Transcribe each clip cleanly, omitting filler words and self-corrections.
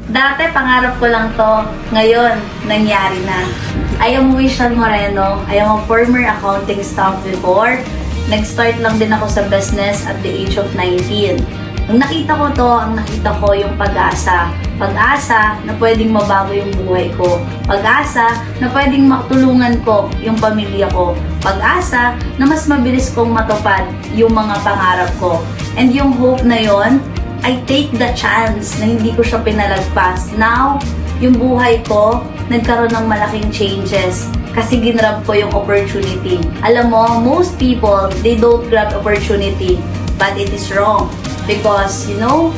Dati, pangarap ko lang to. Ngayon, nangyari na. I am Wishal Moreno. I am a former accounting staff before. Nag-start lang din ako sa business at the age of 19. Nung nakita ko to, ang nakita ko yung pag-asa. Pag-asa na pwedeng mabago yung buhay ko. Pag-asa na pwedeng matulungan ko yung pamilya ko. Pag-asa na mas mabilis kong matupad yung mga pangarap ko. And yung hope na yon, I take the chance na hindi ko siya pinalagpas. Now, yung buhay ko, nagkaroon ng malaking changes kasi ginrab ko yung opportunity. Alam mo, most people, they don't grab opportunity, but it is wrong. Because,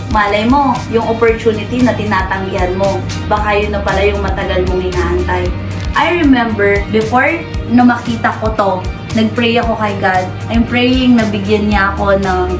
malay mo, yung opportunity na tinatanggihan mo, baka yun na pala yung matagal mong inaantay. I remember, before na makita ko to, nag-pray ako kay God. I'm praying na bigyan niya ako ng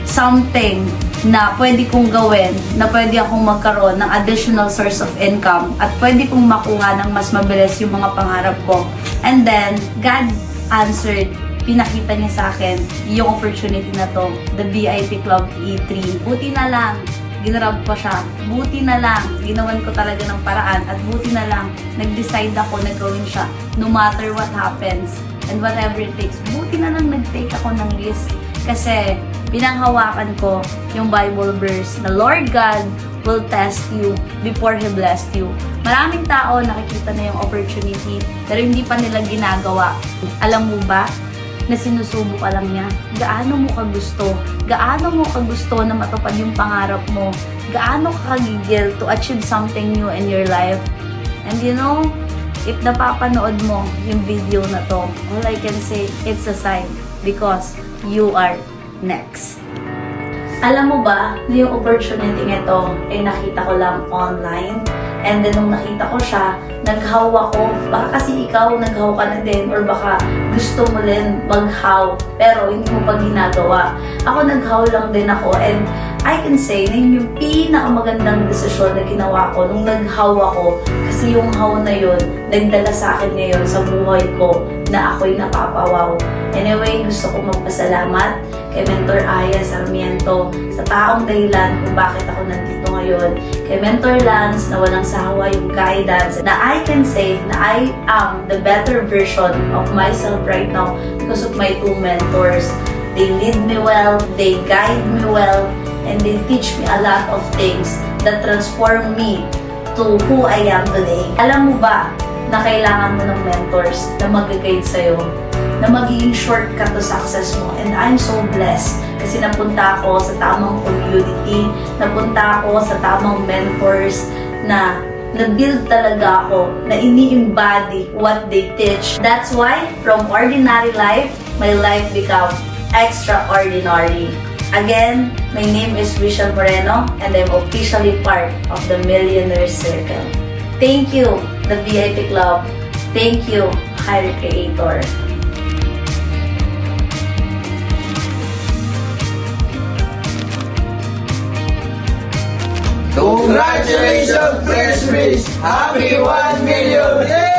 something na pwede kong gawin, na pwede akong magkaroon ng additional source of income at pwede kong makuha ng mas mabilis yung mga pangarap ko. And then, God answered. Pinakita niya sa akin yung opportunity na to, the VIP Club E3. Buti na lang, ginrab ko siya. Buti na lang, ginawan ko talaga ng paraan. At buti na lang, nag-decide ako na gawin siya no matter what happens and whatever it takes. Buti na lang nag-take ako ng risk kasi pinanghawakan ko yung Bible verse na Lord God will test you before He blessed you. Maraming tao nakikita na yung opportunity pero hindi pa nila ginagawa. Alam mo ba na sinusubok ka lang niya? Gaano mo kagusto na matupad yung pangarap mo? Gaano ka kagigil to achieve something new in your life? And if napapanood mo yung video na to, all I can say, it's a sign because you are next. Alam mo ba, yung opportunity nito ay nakita ko lang online. And then nung nakita ko siya, naghaw ako. Baka kasi ikaw naghaw ka na din or baka gusto mo din maghaw pero hindi mo pa ginagawa. Ako naghaw lang din ako and I can say na yun yung pinakamagandang desisyon na ginawa ko nung naghaw ako kasi yung haw na yun nagdala sa akin ngayon sa buhay ko na ako'y napapawaw. Anyway, gusto ko magpasalamat kay Mentor Aya Sarmiento sa taong dahilan kung bakit ako nandito ngayon. Kay Mentor Lance na walang sawa yung guidance na I can say na I am the better version of myself right now because of my two mentors. They lead me well, they guide me well, and they teach me a lot of things that transform me to who I am today. Alam mo ba na kailangan mo ng mentors na mag-guide sa'yo, na magiging shortcut to success mo. And I'm so blessed kasi napunta ako sa tamang community, napunta ako sa tamang mentors na na-build talaga ako, na ini-embody what they teach. That's why, from ordinary life, my life become extraordinary. Again, my name is Wishal Moreno and I'm officially part of the Millionaire Circle. Thank you, the VIP Club. Thank you, Higher Creator. Congratulations, Fresh Fish! Happy 1 million!